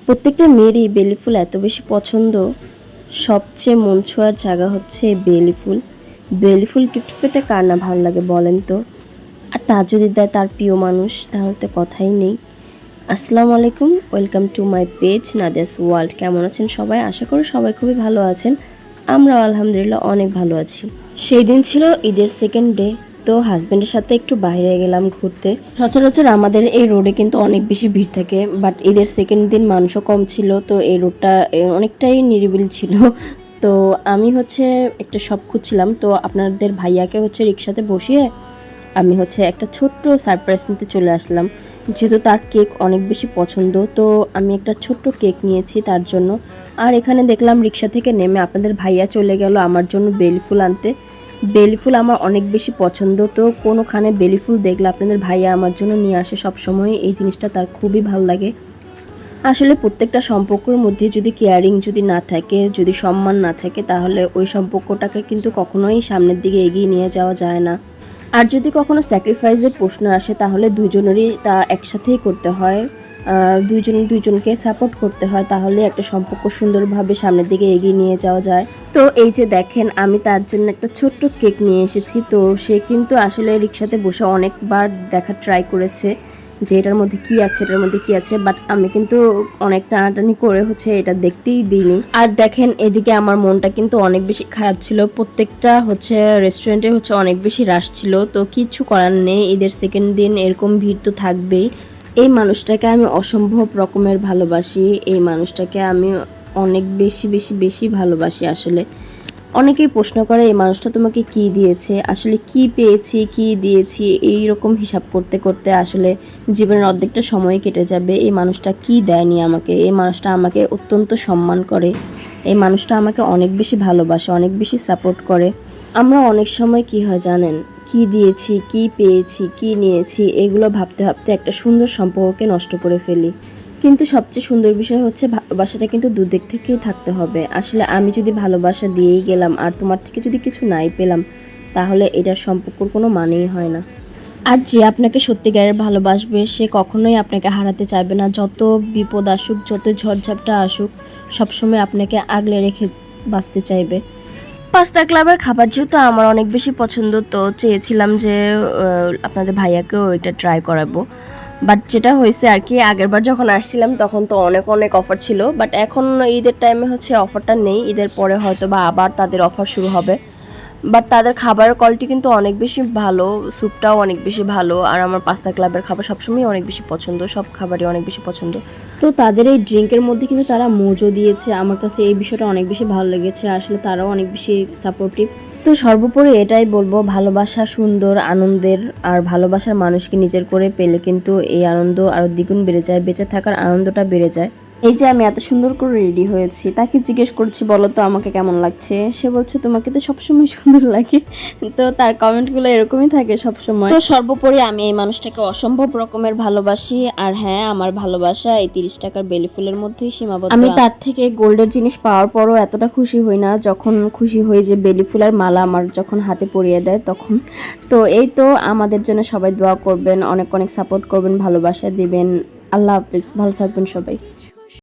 প্রত্যেকটা মেয়েরই বেলি ফুল এত বেশি পছন্দ। সবচেয়ে মন ছোঁয়ার জায়গা হচ্ছে বেলি ফুল। বেলি ফুল গিফট পেতে কার না ভালো লাগে বলেন তো। আর তা যদি দেয় তার প্রিয় মানুষ, তাহলে তো কথাই নেই। আসসালামু আলাইকুম, welcome to my page Nadia's world. কেমন আছেন সবাই? আশা করি সবাই খুবই ভালো আছেন। আমরাও আলহামদুলিল্লাহ অনেক ভালো আছি। সেই দিন ছিল ঈদের সেকেন্ড ডে, তো হাজব্যান্ডের সাথে একটু বাইরে গেলাম ঘুরতে। সচরাচর আমাদের এই রোডে কিন্তু অনেক বেশি ভিড় থাকে, বাট ঈদের সেকেন্ড দিন মানুষও কম ছিল, তো এই রোডটা অনেকটাই নিরিবিলি ছিল। তো আমি একটা শপ খুঁজছিলাম, তো আপনাদের ভাইয়াকে রিক্সাতে বসিয়ে আমি একটা ছোট্ট সারপ্রাইজ নিতে চলে আসলাম। যেহেতু তার কেক অনেক বেশি পছন্দ, তো আমি একটা ছোট্ট কেক নিয়েছি তার জন্য। আর এখানে দেখলাম রিক্সা থেকে নেমে আপনাদের ভাইয়া চলে গেল আমার জন্য বেলি ফুল আনতে। বেলি ফুল আমার অনেক বেশি পছন্দ, তো কোনোখানে বেলি ফুল দেখলে আপনাদের ভাইয়া আমার জন্য নিয়ে আসে সবসময়। এই জিনিসটা তার খুবই ভালো লাগে। আসলে প্রত্যেকটা সম্পর্কের মধ্যে যদি কেয়ারিং যদি না থাকে, যদি সম্মান না থাকে, তাহলে ওই সম্পর্কটাকে কিন্তু কখনোই সামনের দিকে এগিয়ে নিয়ে যাওয়া যায় না। আর যদি কখনো স্যাক্রিফাইসের প্রশ্ন আসে, তাহলে দুজনেরই তা একসাথেই করতে হয়। দুইজনকে সাপোর্ট করতে হয়, তাহলে একটা সম্পর্ক সুন্দরভাবে সামনের দিকে এগিয়ে নিয়ে যাওয়া যায়। তো এই যে দেখেন, আমি তার জন্য একটা ছোট্ট কেক নিয়ে এসেছি। তো সে কিন্তু আসলে রিক্সাতে বসে অনেকবার দেখা ট্রাই করেছে যে এটার মধ্যে কি আছে, এটার মধ্যে কি আছে, বাট আমি কিন্তু অনেক টানাটানি করে এটা দেখতেই দিইনি। আর দেখেন, এদিকে আমার মনটা কিন্তু অনেক বেশি খারাপ ছিল। প্রত্যেকটা রেস্টুরেন্টে অনেক বেশি রাশ ছিল, তো কিছু করার নেই, ঈদের সেকেন্ড দিন এরকম ভিড় তো থাকবেই। এই মানুষটাকে আমি অসম্ভব রকমের ভালোবাসি। এই মানুষটাকে আমি অনেক বেশি বেশি বেশি ভালোবাসি। আসলে অনেকেই প্রশ্ন করে এই মানুষটা তোমাকে কি দিয়েছে, আসলে কি পেয়েছি, কি দিয়েছি, এই রকম হিসাব করতে করতে আসলে জীবনের অর্ধেকটা সময় কেটে যাবে। এই মানুষটা কি দেয়নি আমাকে? এই মানুষটা আমাকে অত্যন্ত সম্মান করে। এই মানুষটা আমাকে অনেক বেশি ভালোবাসে, অনেক বেশি সাপোর্ট করে। আমরা অনেক সময় কি হয় জানেন, কি দিয়েছি, কি পেয়েছি, কি নিয়েছি, এগুলো ভাবতে ভাবতে একটা সুন্দর সম্পর্ককে নষ্ট করে ফেলি। কিন্তু সবচেয়ে সুন্দর বিষয় ভালোবাসাটা কিন্তু দুদিক থেকেই থাকতে হবে। আসলে আমি যদি ভালোবাসা দিয়েই গেলাম আর তোমার থেকে যদি কিছু নাই পেলাম, তাহলে এটার সম্পর্কর কোনো মানেই হয় না। আর যে আপনাকে সত্যিকারের ভালোবাসবে, সে কখনোই আপনাকে হারাতে চাইবে না। যত বিপদ আসুক, যত ঝড়ঝাপটা আসুক, সবসময় আপনাকে আগলে রেখে বাঁচতে চাইবে। পাস্তা ক্লাবের খাবার যেহেতু আমার অনেক বেশি পছন্দ, তো চেয়েছিলাম যে আপনাদের ভাইয়াকেও এটা ট্রাই করাবো। বাট যেটা হয়েছে আর কি, আগেরবার যখন আসছিলাম তখন তো অনেক অনেক অফার ছিল, বাট এখন ঈদের টাইমে অফারটা নেই। ঈদের পরে হয়তো বা আবার তাদের অফার শুরু হবে। বাট তাদের খাবারের কোয়ালিটি কিন্তু অনেক বেশি ভালো, স্যুপটাও অনেক বেশি ভালো। আর আমার পাস্তা ক্লাবের খাবার সবসময় অনেক বেশি পছন্দ, সব খাবারই অনেক বেশি পছন্দ। তো তাদের এই ড্রিঙ্কের মধ্যে কিন্তু তারা মোজো দিয়েছে, আমার কাছে এই বিষয়টা অনেক বেশি ভালো লেগেছে। আসলে তারাও অনেক বেশি সাপোর্টিভ। তো সর্বোপরি এটাই বলবো, ভালোবাসা সুন্দর, আনন্দের। আর ভালোবাসার মানুষকে নিজের করে পেলে কিন্তু এই আনন্দ আরো দ্বিগুণ বেড়ে যায়, বেঁচে থাকার আনন্দটা বেড়ে যায়। এই যে আমি এত সুন্দর করে রেডি হয়েছি, তাকে জিজ্ঞেস করছি বলো তো আমাকে কেমন লাগছে। সে বলছে তোমাকে তো সবসময় সুন্দর লাগে। তো তার কমেন্টগুলো এরকমই থাকে সবসময়। তো সর্বোপরি আমি এই মানুষটাকে অসম্ভব রকমের ভালোবাসি। আর হ্যাঁ, আমার ভালোবাসা এই 30 টাকার বেলি ফুলের মধ্যেই সীমাবদ্ধ। আমি তার থেকে গোল্ডের জিনিস পাওয়ার পরও এতটা খুশি হই না, যখন খুশি হই যে বেলি ফুলের মালা আমার যখন হাতে পরিয়ে দেয় তখন। তো এই তো, আমাদের জন্য সবাই দোয়া করবেন, অনেক অনেক সাপোর্ট করবেন, ভালোবাসা দিবেন। আল্লাহ হাফিজ, ভালো থাকবেন সবাই।